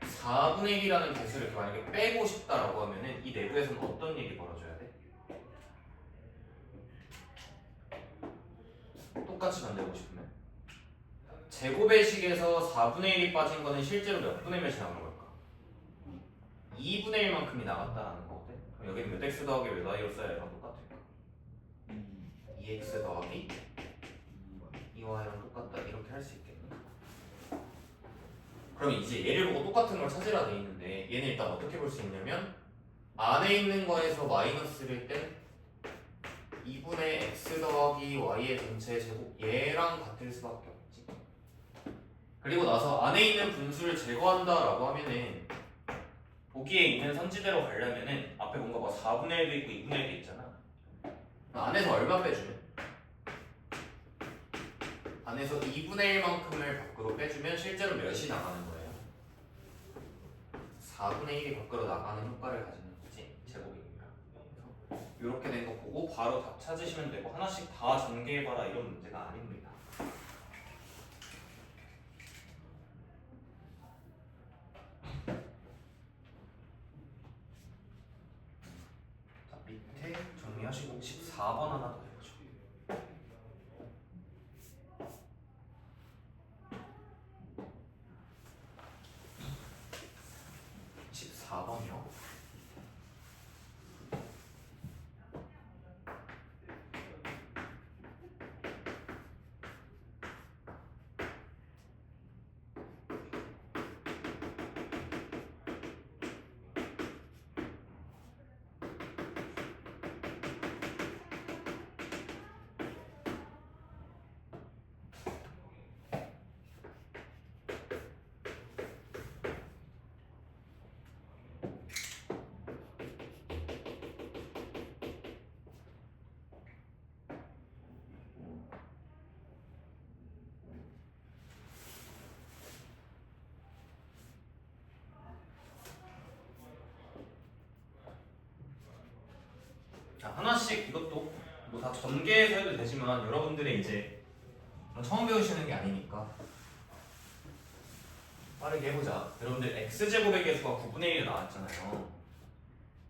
4분의 1이라는 개수를 이렇게 만약에 빼고 싶다라고 하면은 이 내부에서는 어떤 일이 벌어져야 돼? 똑같이 만들고 싶으면 제곱의 식에서 4분의 1이 빠진 거는 실제로 몇 분의 몇이 나오는 걸까? 2분의 1만큼이 나갔다는 거거든. 그럼 여기는 몇 x 더하기 몇 y로 써야 얘가 똑같을까? 2x 더하기 2y랑 똑같다 이렇게 할 수 있겠네. 그럼 이제 얘를 보고 똑같은 걸 찾으라 돼 있는데 얘는 일단 어떻게 볼 수 있냐면 안에 있는 거에서 마이너스를 뺀 2분의 x 더하기 y의 전체 제곱 얘랑 같을 수밖에 없지. 그리고 나서 안에 있는 분수를 제거한다라고 하면은 보기에 있는 선지대로 가려면은 앞에 뭔가 뭐 4분의 1도 있고 2분의 1도 있잖아. 안에서 얼마 빼주면? 안에서 2분의 1만큼을 밖으로 빼주면 실제로 몇이 나가는 거예요? 4분의 1이 밖으로 나가는 효과를 가지는 거지. 제곱이니까. 이렇게 된 거 보고 바로 답 찾으시면 되고 하나씩 다 전개해봐라 이런 문제가 아닙니다. 자, 밑에 정리하시고 14번 하나 더 해보죠. 14번이요. 자, 하나씩 이것도 뭐 다 전개해서 해도 되지만 여러분들의 이제 처음 배우시는 게 아니니까 빠르게 해보자. 여러분들 x제곱의 개수가 9분의 1 나왔잖아요.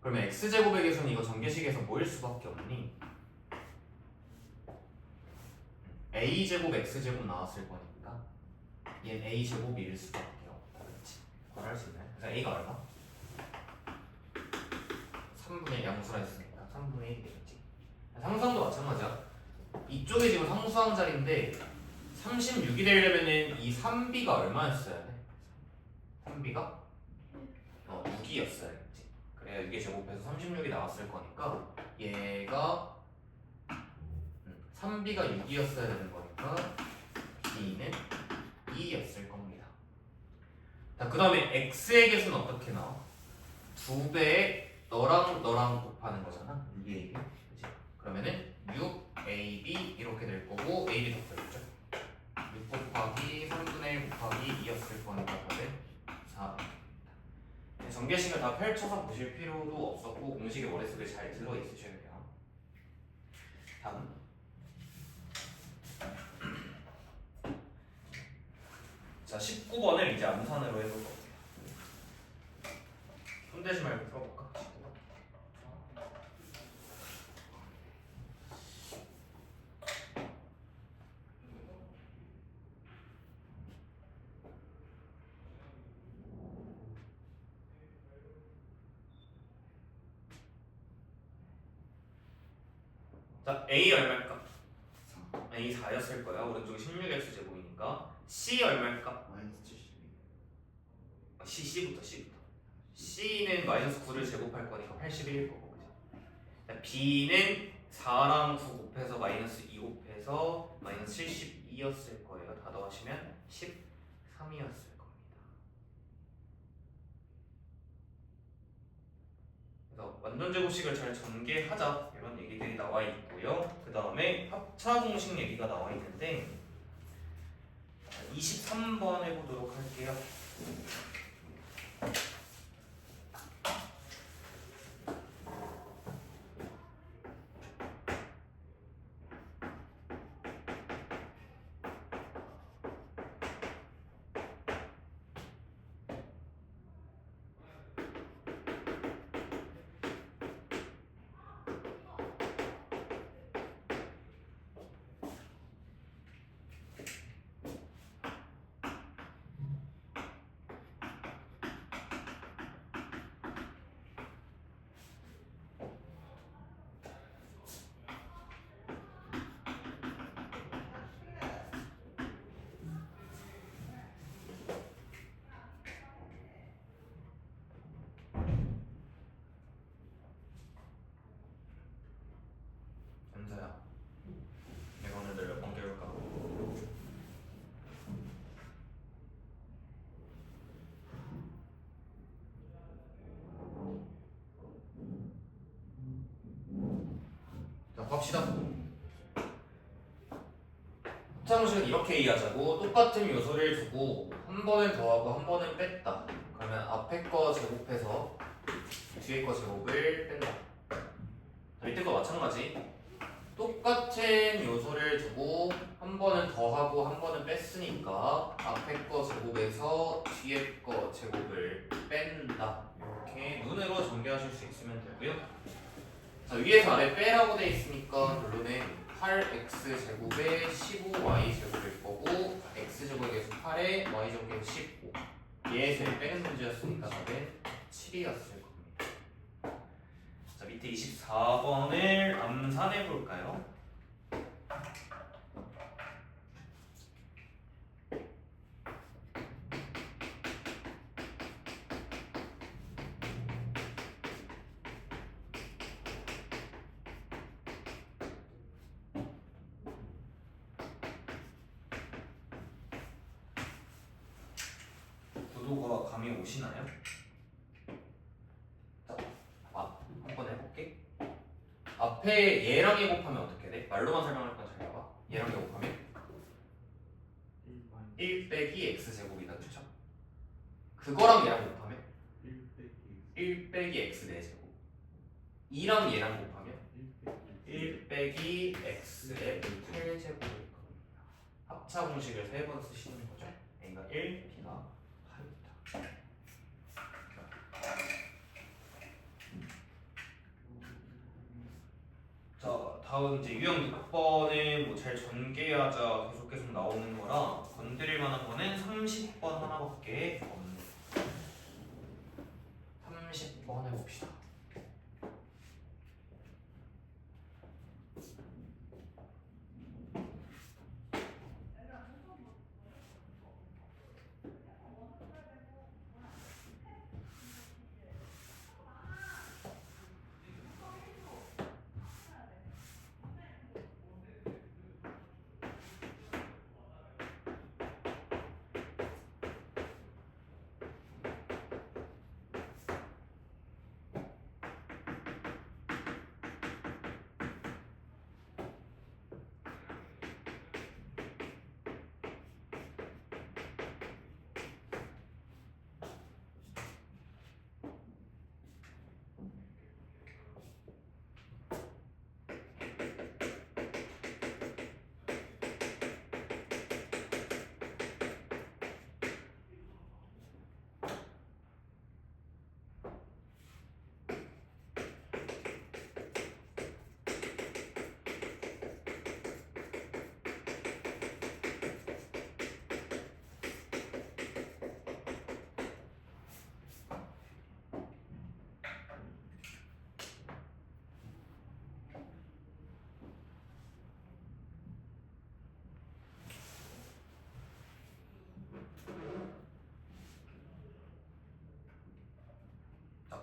그러면 x제곱의 개수는 이거 전개식에서 뭐일 수밖에 없니? a제곱 x제곱 나왔을 거니까 얘는 a제곱일 수밖에 없다. 그렇지? 그걸 할 수 있나요? 그래서 a가 얼마? 3분의 양수라 했으니까 3분의 1이 되겠지. 상수항도 마찬가지야. 이쪽에 지금 상수항 자리인데 36이 되려면은 이 3b가 얼마였어야 돼? 3b가 6이었어야겠지. 그래야 이게 제곱해서 36이 나왔을 거니까 얘가 3b가 6이었어야 되는 거니까 b는 2였을 겁니다. 자, 그 다음에 x의 개수는 어떻게 나와? 2배에 너랑 곱하는 거잖아. 2ab. 그치? 그러면은 6ab 이렇게 될 거고 ab 덧붙였죠. 6 곱하기 3분의 1 곱하기 2였을 거니까 답은 4입니다. 전개식을 다 펼쳐서 보실 필요도 없었고 공식이 머릿속에 잘 들어 있으셔야 돼요. 다음. 자, 19번을 이제 암산으로 해볼 거예요. 손대지 말고 풀어볼까? 19번. 자, A 얼마일까? 4. A 4였을 거야. 오른쪽이 16x 제곱이니까 C 얼마일까? 마이너스 72. C부터 C는 마이너스 9를 제곱할 거니까 81일 거고, 그죠? B는 4랑 9 곱해서 마이너스 2 곱해서 마이너스 72였을 거예요. 다 더하시면 13이었을 겁니다. 그래서 완전 제곱식을 잘 전개하자 이런 얘기들이 나와 있고요. 그 다음에 합차 공식 얘기가 나와 있는데 23번 해보도록 할게요. 연서야, 내가 오늘 몇 번 깨울까? 자, 봅시다. 합차공식은 이렇게 이해하자고. 똑같은 요소를 두고 한 번은 더하고 한 번은 뺐다. 그러면 앞에 거 제곱해서 뒤에 거 제곱을 뺀다. 밑에 거 마찬가지. 똑같은 요소를 두고 한 번은 더하고 한 번은 뺐으니까 앞에 거 제곱에서 뒤에 거 제곱을 뺀다. 이렇게 눈으로 전개하실 수 있으면 되고요. 자, 위에서 아래 빼라고 돼 있으니까 결론은 8x 제곱에 15y 제곱일 거고 x 제곱의 개수 8에 y 제곱의 개수 15. 얘에서 빼는 문제였으니까 답은 7이었을 겁니다. 자, 밑에 24번을 암산해 볼까요? 구도가 감이 오시나요? 자, 한번 해볼게. 앞에 얘랑 얘 곱하면 어떻게 돼? 말로만 설명할 건 잘 봐봐. 얘랑 얘 곱하면 1 빼기 x 제곱이다, 그쵸? 그거랑 얘랑 곱하면 1 빼기 x 4제곱. 2랑 얘랑 곱하면 1 빼기 x의 8제곱일 겁니다. 합차 공식을 3번 쓰시는 거죠. A가 1, B가 8입니다. 자, 다음 이제 유형 6번은 뭐 잘 전개하자 계속 나오는 거라 건드릴 만한 거는 30번 하나밖에 없네요. 30번 해봅시다.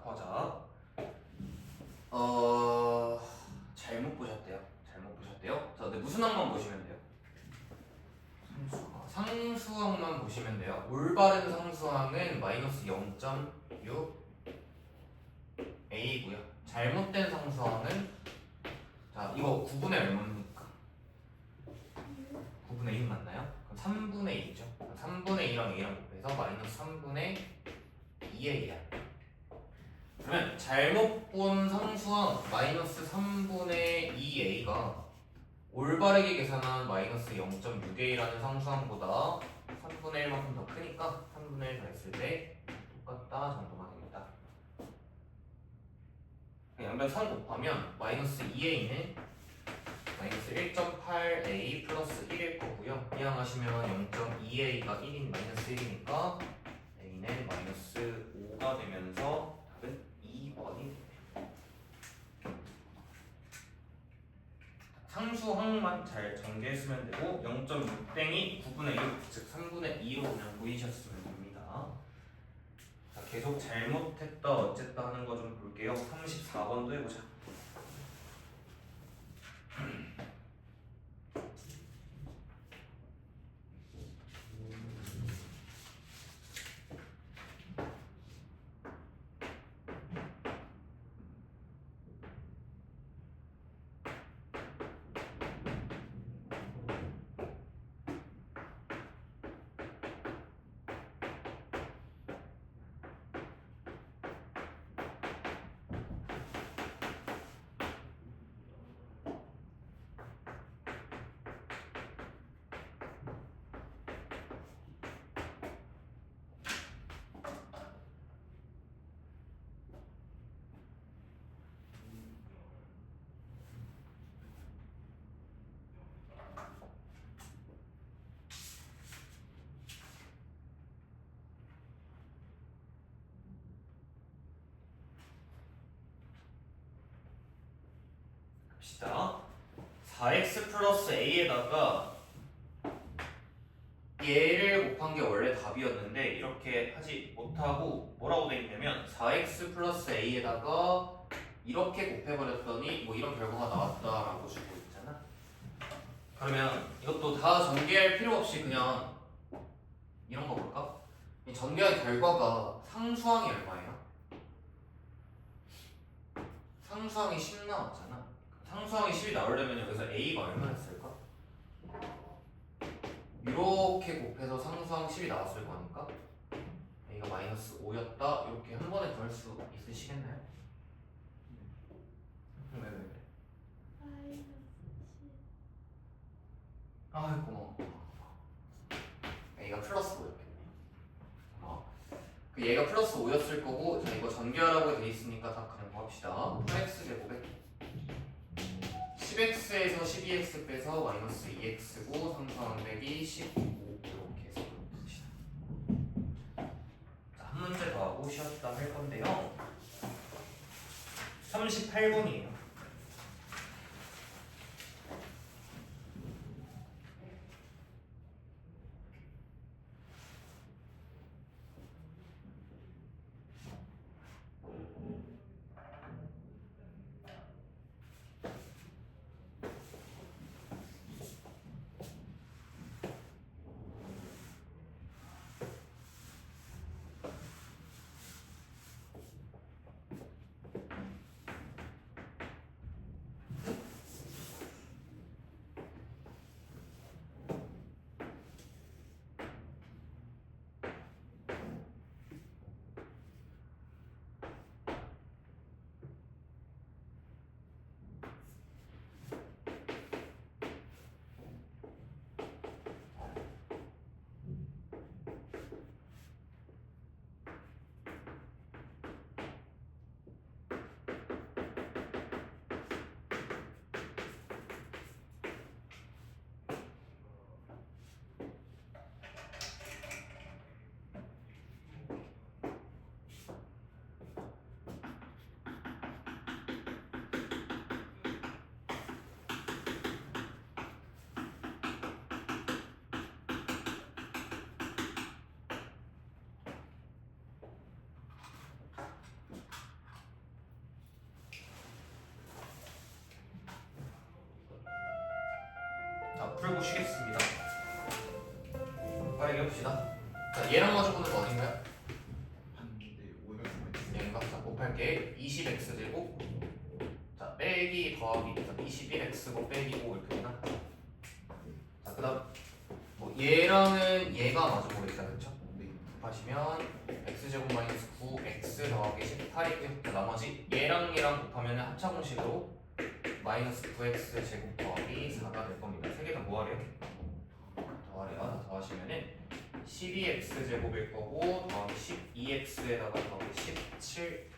보자. 잘못 보셨대요. 자, 근데 무슨 항만 보시면 돼요? 상수항만 보시면 돼요. 올바른 상수항은 마이너스 0.6 A고요. 잘못된 상수항은 자, 이거 9분의 얼마입니까? 9분의 1 맞나요? 그럼 3분의 2죠. 3분의 2랑 A랑 곱해서 마이너스 3분의 2A야. 그러면 잘못 본 상수항 마이너스 3분의 2A가 올바르게 계산한 마이너스 0.6A라는 상수항보다 3분의 1만큼 더 크니까 3분의 1 더했을 때 똑같다 정도가 되겠다. 양변 3 곱하면 마이너스 2A는 마이너스 1.8A 플러스 1일 거고요. 이항하시면 0.2A가 1인 마이너스 1이니까 A는 마이너스 5가 되면서 답은 2번이 됩니다. 상수항만 잘 전개했으면 되고 0.6땡이 9분의 6, 즉 3분의 2로 그냥 보이셨으면 됩니다. 자, 계속 잘못했다 어쨌다 하는 거 좀 볼게요. 34번도 해보자. 봅시다. 4x 플러스 a에다가 얘를 곱한 게 원래 답이었는데 이렇게 하지 못하고 뭐라고 돼 있냐면 4x 플러스 a에다가 이렇게 곱해버렸더니 뭐 이런 결과가 나왔다라고 주고 있잖아. 그러면 이것도 다 전개할 필요 없이 그냥 이런 거 볼까? 이 전개한 결과가 상수항이 얼마예요? 상수항이 10 나왔잖아. 상수항이 10이 나오려면 여기서 a가 얼마였을까? 이렇게 곱해서 상수항 10이 나왔을 거니까 a가 마이너스 5였다 이렇게 한 번에 구할 수 있으시겠나요? 왜? 아이 고마워. 그 얘가 플러스 5였을 거고 자 이거 전개하라고 돼 있으니까 다 그냥 거 합시다. 8x 제곱에 10x에서 12x 빼서 마이너스 2x고 3, 4, 100이 15 이렇게 해서 봅시다. 자, 한 문제 더 하고 쉬었다 할 건데요. 38번이에요. 자, 풀고 쉬겠습니다. 빠르게 해봅시다. 자, 얘랑 가지고는 거 어딘가요? 얘가 5팔게 20x제곱 자, 빼기 더하기 21x고 빼기 5 이렇게 되나? 자, 그 다음 뭐 얘랑은 얘가 마주보겠다 그쵸? 곱하시면 x제곱 마이너스 9 x 더하기 18이고요. 나머지 얘랑 곱하면 합차 공식으로 마이너스 9x 제곱 더하기 4가 될 겁니다. 세 개 다 뭐하래요? 더하래요. 더하시면은 12x 제곱일 거고 더하기 12x에다가 더하기 17